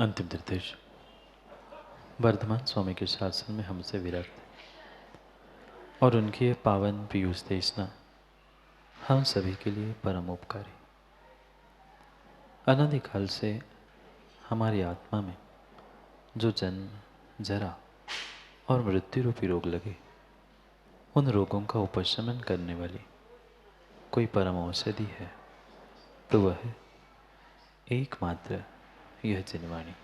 अंतिम निर्देश। वर्धमान स्वामी के शासन में हमसे विरक्त और उनकी पावन पीयूष देशना हम सभी के लिए परम उपकारी। अनादिकाल से हमारी आत्मा में जो जन्म, जरा और मृत्यु रूपी रोग लगे, उन रोगों का उपशमन करने वाली कोई परम औषधि है तो वह है एकमात्र यह जिनवाणी।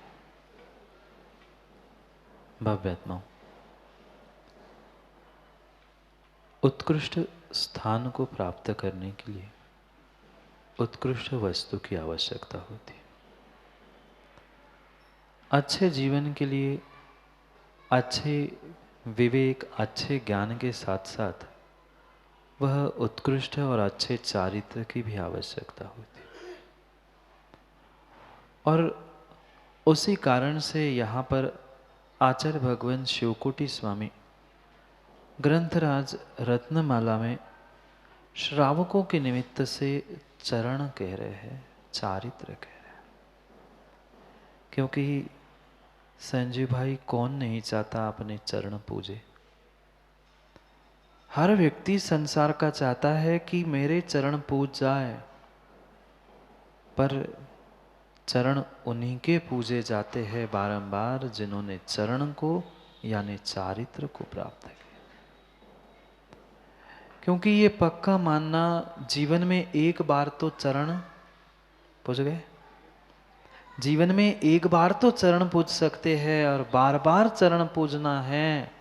भव्यात्माओं, उत्कृष्ट स्थान को प्राप्त करने के लिए उत्कृष्ट वस्तु की आवश्यकता होती है। अच्छे जीवन के लिए अच्छे विवेक, अच्छे ज्ञान के साथ साथ वह उत्कृष्ट और अच्छे चारित्र की भी आवश्यकता होती है। और उसी कारण से यहाँ पर आचार्य भगवान शिवकोटि स्वामी ग्रंथराज रत्नमाला में श्रावकों के निमित्त से चरण कह रहे हैं, चारित्र कह रहे हैं। क्योंकि संजीव भाई, कौन नहीं चाहता अपने चरण पूजे? हर व्यक्ति संसार का चाहता है कि मेरे चरण पूज जाए, पर चरण उन्हीं के पूजे जाते हैं बारंबार जिन्होंने चरण को यानी चारित्र को प्राप्त किया। क्योंकि ये पक्का मानना, जीवन में एक बार तो चरण पूज गए, जीवन में एक बार तो चरण पूज सकते हैं, और बार बार चरण पूजना है,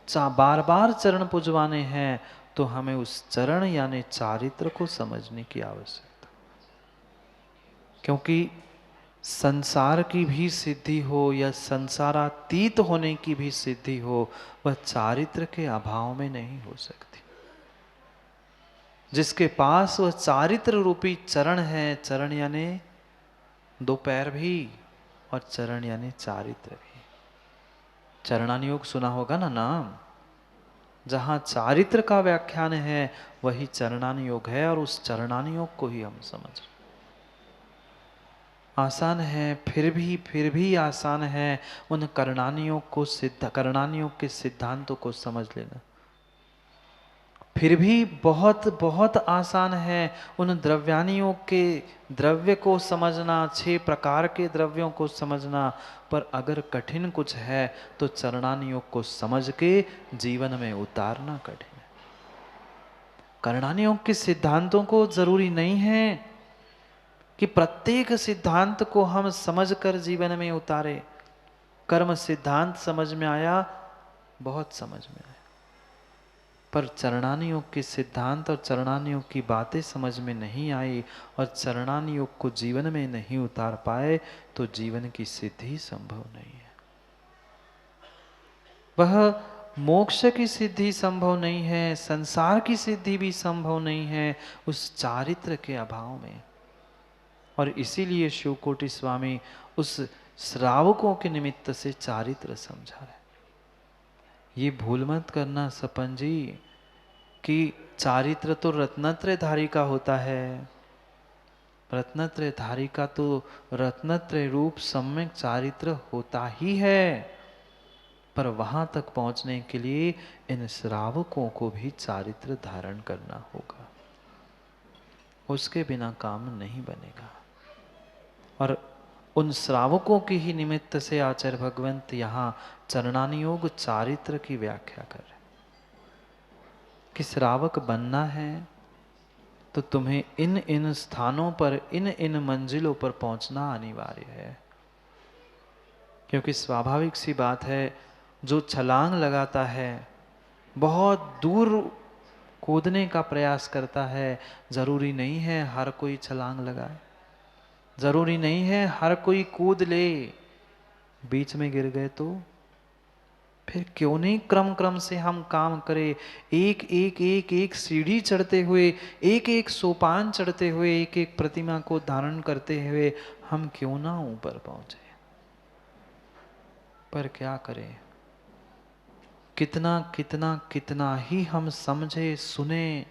बार बार चरण पूजवाने हैं, तो हमें उस चरण यानी चारित्र को समझने की आवश्यकता। क्योंकि संसार की भी सिद्धि हो या संसारातीत होने की भी सिद्धि हो, वह चारित्र के अभाव में नहीं हो सकती। जिसके पास वह चारित्र रूपी चरण है, चरण यानी दो पैर भी और चरण यानी चारित्र भी। चरणानुयोग सुना होगा ना नाम, जहां चारित्र का व्याख्यान है वही चरणानुयोग है, और उस चरणानुयोग को ही हम समझ रहे। आसान है, फिर भी आसान है उन करणानुयोग को करणानुयोग के सिद्धांतों को समझ लेना। फिर भी बहुत बहुत आसान है उन द्रव्यानुयोग के द्रव्य को समझना, 6 प्रकार के द्रव्यों को समझना। पर अगर कठिन कुछ है तो चरणानुयोग को समझ के जीवन में उतारना कठिन है। करणानुयोग के सिद्धांतों को जरूरी नहीं है कि प्रत्येक सिद्धांत को हम समझकर जीवन में उतारे। कर्म सिद्धांत समझ में आया, बहुत समझ में आया, पर चरणानुयोग के सिद्धांत और चरणानुयोग की बातें समझ में नहीं आई और चरणानुयोग को जीवन में नहीं उतार पाए तो जीवन की सिद्धि संभव नहीं है। वह मोक्ष की सिद्धि संभव नहीं है, संसार की सिद्धि भी संभव नहीं है उस चारित्र के अभाव में। और इसीलिए शिवकोटि स्वामी उस श्रावकों के निमित्त से चारित्र समझा रहे। ये भूल मत करना सपन जी कि चारित्र तो रत्नत्रयधारी का होता है। रत्नत्रयधारी का तो रत्नत्रय रूप सम्यक चारित्र होता ही है, पर वहां तक पहुंचने के लिए इन श्रावकों को भी चारित्र धारण करना होगा, उसके बिना काम नहीं बनेगा। और उन श्रावकों के ही निमित्त से आचार्य भगवंत यहाँ चरणानुयोग चारित्र की व्याख्या कर रहे कि श्रावक बनना है तो तुम्हें इन इन स्थानों पर, इन इन मंजिलों पर पहुंचना अनिवार्य है। क्योंकि स्वाभाविक सी बात है, जो छलांग लगाता है, बहुत दूर कूदने का प्रयास करता है, जरूरी नहीं है हर कोई छलांग लगाए, जरूरी नहीं है हर कोई कूद ले। बीच में गिर गए तो फिर क्यों नहीं क्रम क्रम से हम काम करें, एक एक एक एक सीढ़ी चढ़ते हुए, एक एक सोपान चढ़ते हुए, एक एक प्रतिमा को धारण करते हुए हम क्यों ना ऊपर पहुंचे। पर क्या करें, कितना कितना कितना ही हम समझे सुने,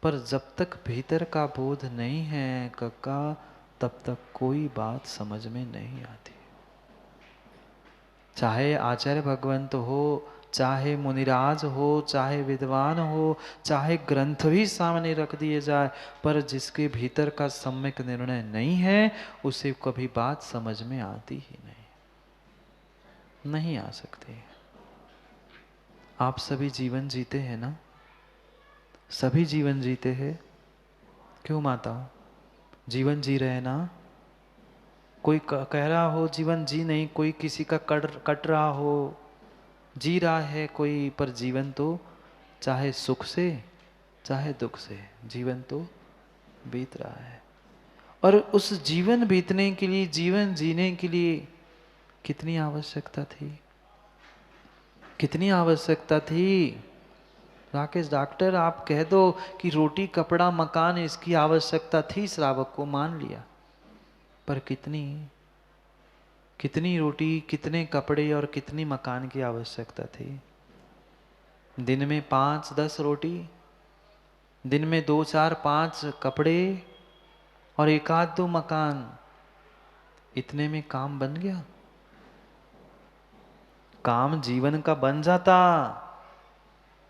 पर जब तक भीतर का बोध नहीं है कक्का, तब तक कोई बात समझ में नहीं आती। चाहे आचार्य भगवंत हो, चाहे मुनिराज हो, चाहे विद्वान हो, चाहे ग्रंथ भी सामने रख दिए जाए, पर जिसके भीतर का सम्यक निर्णय नहीं है उसे कभी बात समझ में आती ही नहीं आ सकती। आप सभी जीवन जीते हैं ना? सभी जीवन जीते हैं। क्यों माताओं? जीवन जी रहे हैं ना? कोई कह रहा हो जीवन जी नहीं, कोई किसी का कट रहा हो, जी रहा है कोई, पर जीवन तो चाहे सुख से चाहे दुख से जीवन तो बीत रहा है। और उस जीवन बीतने के लिए, जीवन जीने के लिए कितनी आवश्यकता थी, कितनी आवश्यकता थी। राकेश डॉक्टर आप कह दो कि रोटी कपड़ा मकान इसकी आवश्यकता थी, श्रावक को मान लिया, पर कितनी कितनी रोटी, कितने कपड़े और कितनी मकान की आवश्यकता थी। दिन में 5-10 रोटी, दिन में 2-4-5 कपड़े और 1-2 मकान, इतने में काम बन गया? काम जीवन का बन जाता,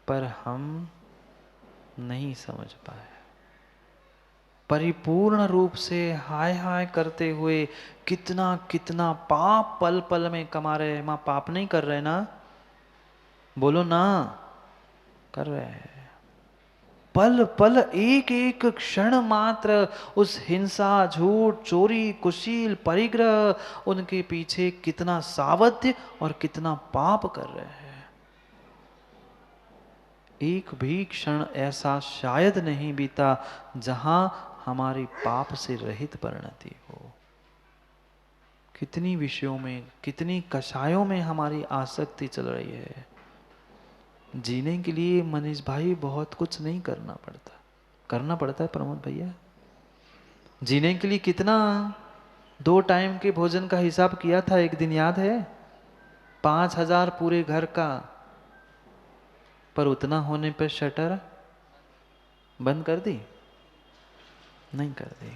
पर हम नहीं समझ पाए। परिपूर्ण रूप से हाय हाय करते हुए कितना कितना पाप पल पल में कमा रहे हैं। मां पाप नहीं कर रहे ना? बोलो ना, कर रहे हैं। पल पल एक एक क्षण मात्र उस हिंसा, झूठ, चोरी, कुशील, परिग्रह, उनके पीछे कितना सावध्य और कितना पाप कर रहे हैं। एक भी क्षण ऐसा शायद नहीं बीता जहां हमारी पाप से रहित परिणति हो। कितनी विषयों में, कितनी कषायों में हमारी आसक्ति चल रही है। जीने के लिए मनीष भाई बहुत कुछ नहीं करना पड़ता, करना पड़ता है प्रमोद भैया। जीने के लिए कितना, 2 टाइम के भोजन का हिसाब किया था एक दिन, याद है? 5,000 पूरे घर का, पर उतना होने पर शटर बंद कर दी? नहीं कर दी।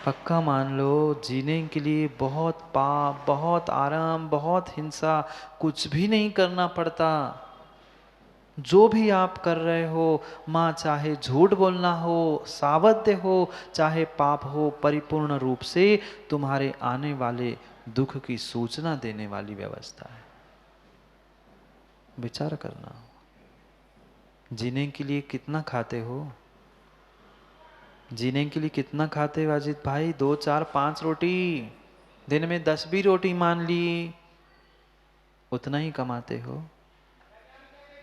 पक्का मान लो, जीने के लिए बहुत पाप, बहुत आराम, बहुत हिंसा, कुछ भी नहीं करना पड़ता। जो भी आप कर रहे हो, माँ चाहे झूठ बोलना हो, सावध्य हो, चाहे पाप हो, परिपूर्ण रूप से तुम्हारे आने वाले दुख की सूचना देने वाली व्यवस्था है। विचार करना। जीने के लिए कितना खाते हो? जीने के लिए कितना खाते हो अजित भाई? 2-4-5 रोटी, दिन में 10 भी रोटी मान ली, उतना ही कमाते हो?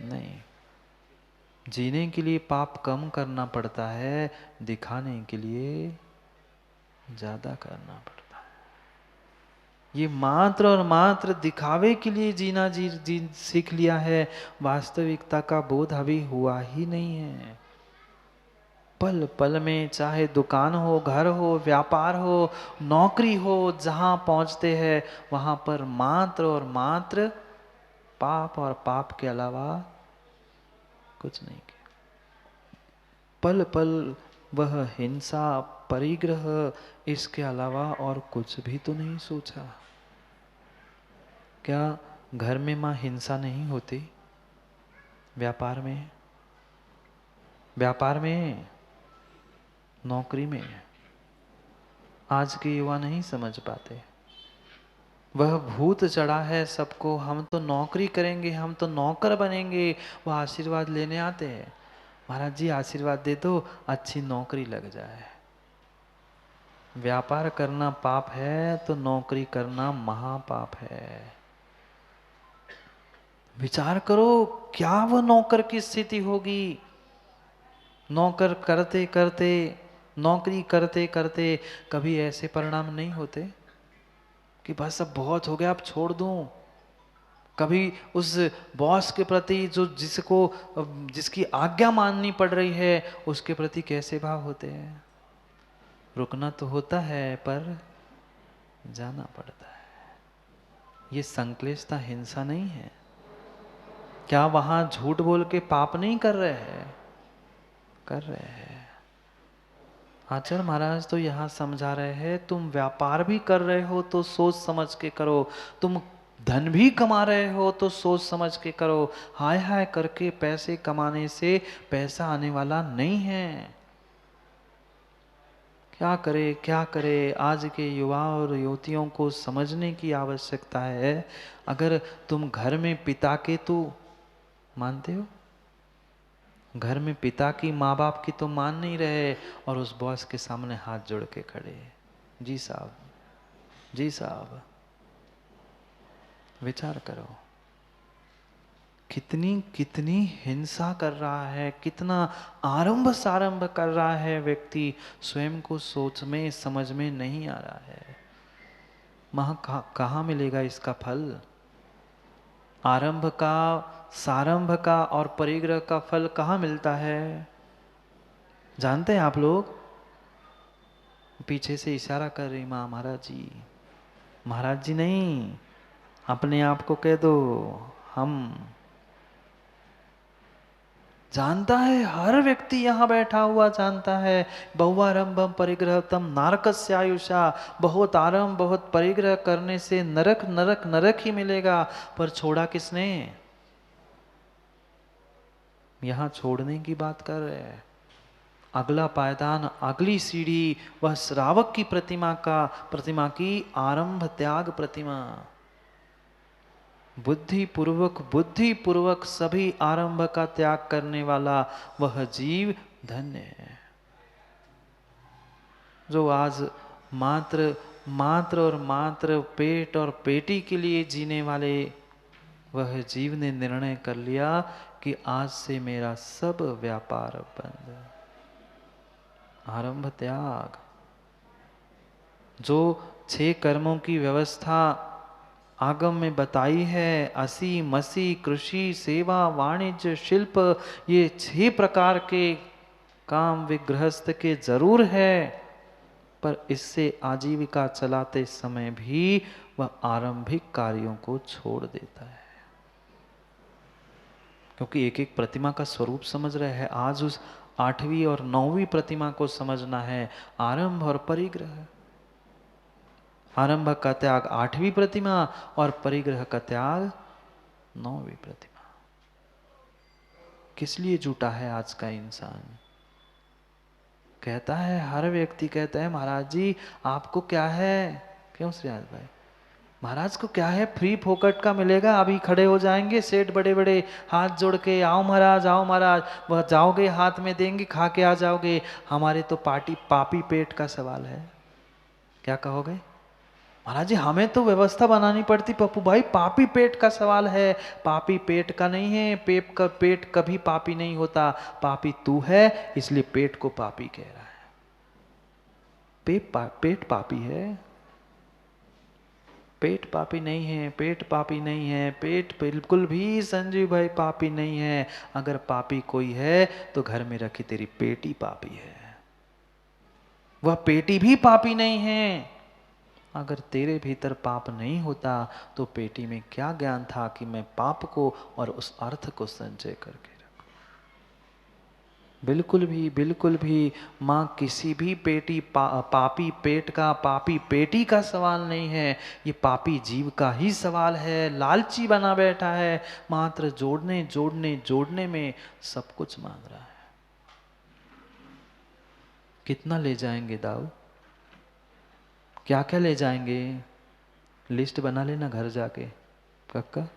नहीं। जीने के लिए पाप कम करना पड़ता है, दिखाने के लिए ज्यादा करना पड़ता है। ये मात्र और मात्र दिखावे के लिए जीना जी सीख लिया है, वास्तविकता का बोध अभी हुआ ही नहीं है। पल पल में, चाहे दुकान हो, घर हो, व्यापार हो, नौकरी हो, जहां पहुंचते हैं वहां पर मात्र और मात्र पाप और पाप के अलावा कुछ नहीं किया। पल पल वह हिंसा, परिग्रह, इसके अलावा और कुछ भी तो नहीं सोचा। क्या घर में मां हिंसा नहीं होती? व्यापार में, व्यापार में, नौकरी में? आज के युवा नहीं समझ पाते। वह भूत चढ़ा है सबको, हम तो नौकरी करेंगे, हम तो नौकर बनेंगे। वह आशीर्वाद लेने आते हैं, महाराज जी आशीर्वाद दे दो, अच्छी नौकरी लग जाए। व्यापार करना पाप है तो नौकरी करना महापाप है। विचार करो, क्या वह नौकर की स्थिति होगी? नौकर करते करते, नौकरी करते करते कभी ऐसे परिणाम नहीं होते कि बस अब बहुत हो गया, अब छोड़ दूं? कभी उस बॉस के प्रति जो जिसकी आज्ञा माननी पड़ रही है, उसके प्रति कैसे भाव होते हैं? रुकना तो होता है पर जाना पड़ता है। ये संक्लेशता हिंसा नहीं है? क्या वहां झूठ बोल के पाप नहीं कर रहे हैं? कर रहे हैं। आचार्य महाराज तो यहाँ समझा रहे हैं, तुम व्यापार भी कर रहे हो तो सोच समझ के करो, तुम धन भी कमा रहे हो तो सोच समझ के करो। हाय हाय करके पैसे कमाने से पैसा आने वाला नहीं है। क्या करे क्या करे, आज के युवा और युवतियों को समझने की आवश्यकता है। अगर तुम घर में पिता के तो मानते हो, घर में पिता की माँ बाप की तो मान नहीं रहे, और उस बॉस के सामने हाथ जोड़ के खड़े, जी साहब जी साहब। विचार करो, कितनी कितनी हिंसा कर रहा है, कितना आरंभ सारंभ कर रहा है व्यक्ति, स्वयं को सोच में समझ में नहीं आ रहा है। कहाँ मिलेगा इसका फल? आरंभ का, सारंभ का और परिग्रह का फल कहाँ मिलता है? जानते हैं आप लोग? पीछे से इशारा कर रही माँ, महाराज जी, महाराज जी नहीं, अपने आप को कह दो हम। जानता है, हर व्यक्ति यहाँ बैठा हुआ जानता है, बहुआरंभम परिग्रहतम नारकस्य आयुषा, बहुत आरंभ बहुत परिग्रह करने से नरक नरक नरक ही मिलेगा। पर छोड़ा किसने? यहाँ छोड़ने की बात कर रहे हैं। अगला पायदान, अगली सीढ़ी, वह श्रावक की प्रतिमा की आरंभ त्याग प्रतिमा। बुद्धि पूर्वक सभी आरंभ का त्याग करने वाला वह जीव धन्य है। जो आज मात्र मात्र और मात्र पेट और पेटी के लिए जीने वाले, वह जीव ने निर्णय कर लिया कि आज से मेरा सब व्यापार बंद। आरंभ त्याग। जो 6 कर्मों की व्यवस्था आगम में बताई है, असी मसी कृषि सेवा वाणिज्य शिल्प, ये 6 प्रकार के काम विगृहस्थ के जरूर है, पर इससे आजीविका चलाते समय भी वह आरंभिक कार्यों को छोड़ देता है। क्योंकि एक एक प्रतिमा का स्वरूप समझ रहे हैं। आज उस 8वीं और 9वीं प्रतिमा को समझना है, आरंभ और परिग्रह। आरंभ का त्याग 8वीं प्रतिमा और परिग्रह का त्याग 9वीं प्रतिमा। किस लिए जुटा है आज का इंसान? कहता है, हर व्यक्ति कहता है, महाराज जी आपको क्या है? क्यों श्रीनाथ भाई? महाराज को क्या है, फ्री फोकट का मिलेगा, अभी खड़े हो जाएंगे सेठ बड़े बड़े हाथ जोड़ के, आओ महाराज आओ महाराज, वह जाओगे हाथ में देंगे, खा के आ जाओगे। हमारे तो पापी पेट का सवाल है। क्या कहोगे? महाराज जी हमें तो व्यवस्था बनानी पड़ती पप्पू भाई, पापी पेट का सवाल है। पापी पेट का नहीं है, पेट कभी पापी नहीं होता, पापी तू है, इसलिए पेट को पापी कह रहा है। पेट पापी है? पेट पापी नहीं है, पेट पापी नहीं है, पेट बिल्कुल भी संजीव भाई पापी नहीं है। अगर पापी कोई है तो घर में रखी तेरी पेटी पापी है, वह पेटी भी पापी नहीं है। अगर तेरे भीतर पाप नहीं होता तो पेटी में क्या ज्ञान था कि मैं पाप को और उस अर्थ को संचय करके रखूं। बिल्कुल भी माँ किसी भी पापी पेट का, पापी पेटी का सवाल नहीं है। ये पापी जीव का ही सवाल है। लालची बना बैठा है, मात्र जोड़ने में सब कुछ मांग रहा है। कितना ले जाएंगे दाऊ? क्या क्या ले जाएंगे? लिस्ट बना लेना घर जाके, कक्का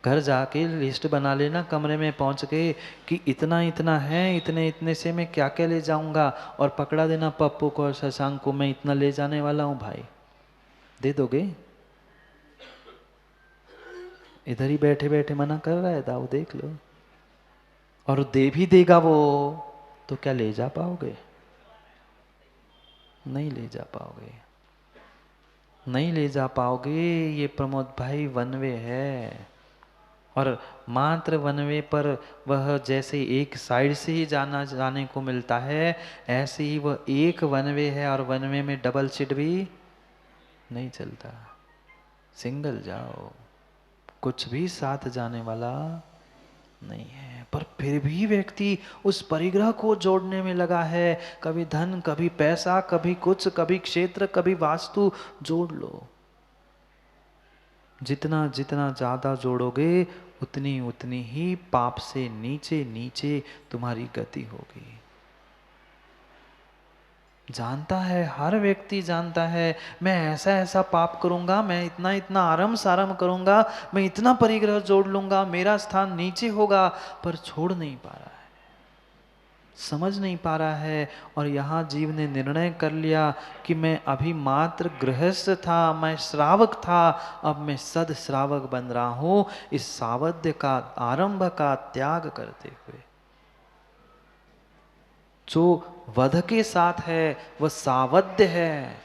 घर जाके लिस्ट बना लेना कमरे में पहुंच के कि इतना इतना है, इतने इतने से मैं क्या क्या ले जाऊंगा, और पकड़ा देना पप्पू को और शशांक को, मैं इतना ले जाने वाला हूं भाई। दे दोगे? इधर ही बैठे बैठे मना कर रहा है दाऊ, देख लो। और दे भी देगा वो, तो क्या ले जा पाओगे? नहीं ले जा पाओगे, नहीं ले जा पाओगे। ये प्रमोद भाई वनवे है, और मात्र वनवे पर वह जैसे एक साइड से ही जाने को मिलता है, ऐसे ही वह एक वनवे है, और वनवे में डबल सीट भी नहीं चलता। सिंगल जाओ, कुछ भी साथ जाने वाला नहीं है। पर फिर भी व्यक्ति उस परिग्रह को जोड़ने में लगा है, कभी धन, कभी पैसा, कभी कुछ, कभी क्षेत्र, कभी वास्तु। जोड़ लो, जितना जितना ज्यादा जोड़ोगे उतनी उतनी ही पाप से नीचे नीचे तुम्हारी गति होगी। जानता है, हर व्यक्ति जानता है, मैं ऐसा ऐसा पाप करूंगा, मैं इतना इतना आरम सारम करूंगा, मैं इतना परिग्रह जोड़ लूंगा, मेरा स्थान नीचे होगा, पर छोड़ नहीं पा रहा है, समझ नहीं पा रहा है। और यहाँ जीव ने निर्णय कर लिया कि मैं अभी मात्र गृहस्थ था, मैं श्रावक था, अब मैं सद श्रावक बन रहा हूं, इस सावध्य का आरंभ का त्याग करते हुए। जो वध के साथ है वह सावध्य है।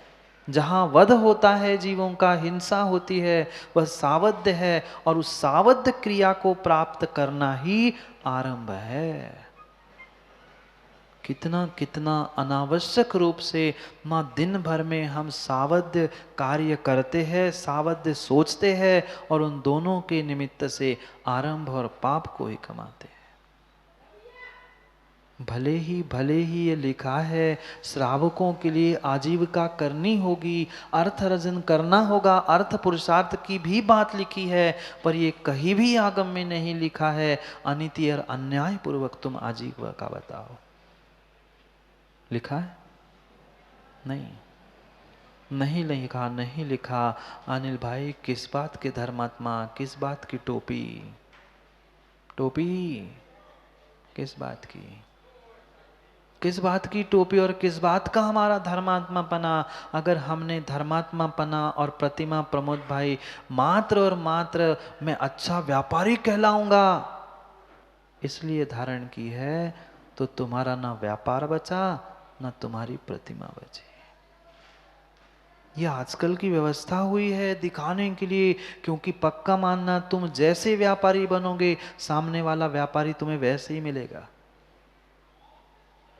जहां वध होता है जीवों का, हिंसा होती है, वह सावध्य है, और उस सावध्य क्रिया को प्राप्त करना ही आरंभ है। कितना कितना अनावश्यक रूप से माँ दिन भर में हम सावध्य कार्य करते हैं, सावध्य सोचते हैं, और उन दोनों के निमित्त से आरंभ और पाप को ही कमाते हैं। भले ही ये लिखा है श्रावकों के लिए आजीविका करनी होगी, अर्थ अर्जन करना होगा, अर्थ पुरुषार्थ की भी बात लिखी है, पर ये कहीं भी आगम में नहीं लिखा है अनिति और अन्याय पूर्वक तुम आजीविका बताओ। लिखा है? नहीं, नहीं लिखा, नहीं लिखा। अनिल भाई, किस बात के धर्मात्मा, किस बात की टोपी, टोपी किस बात की, किस बात की टोपी और किस बात का हमारा धर्मात्मा पना? अगर हमने धर्मात्मा पना और प्रतिमा प्रमोद भाई मात्र और मात्र मैं अच्छा व्यापारी कहलाऊंगा इसलिए धारण की है, तो तुम्हारा ना व्यापार बचा, ना तुम्हारी प्रतिमा बची। ये आजकल की व्यवस्था हुई है दिखाने के लिए, क्योंकि पक्का मानना, तुम जैसे व्यापारी बनोगे सामने वाला व्यापारी तुम्हें वैसे ही मिलेगा।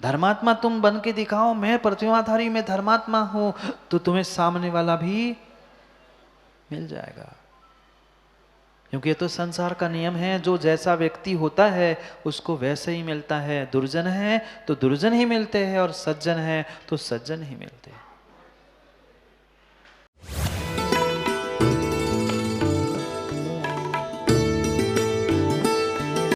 धर्मात्मा तुम बन के दिखाओ, मैं प्रतिमाधारी, मैं धर्मात्मा हूं, तो तुम्हें सामने वाला भी मिल जाएगा। क्योंकि ये तो संसार का नियम है, जो जैसा व्यक्ति होता है उसको वैसे ही मिलता है। दुर्जन है तो दुर्जन ही मिलते हैं, और सज्जन है तो सज्जन ही मिलते हैं।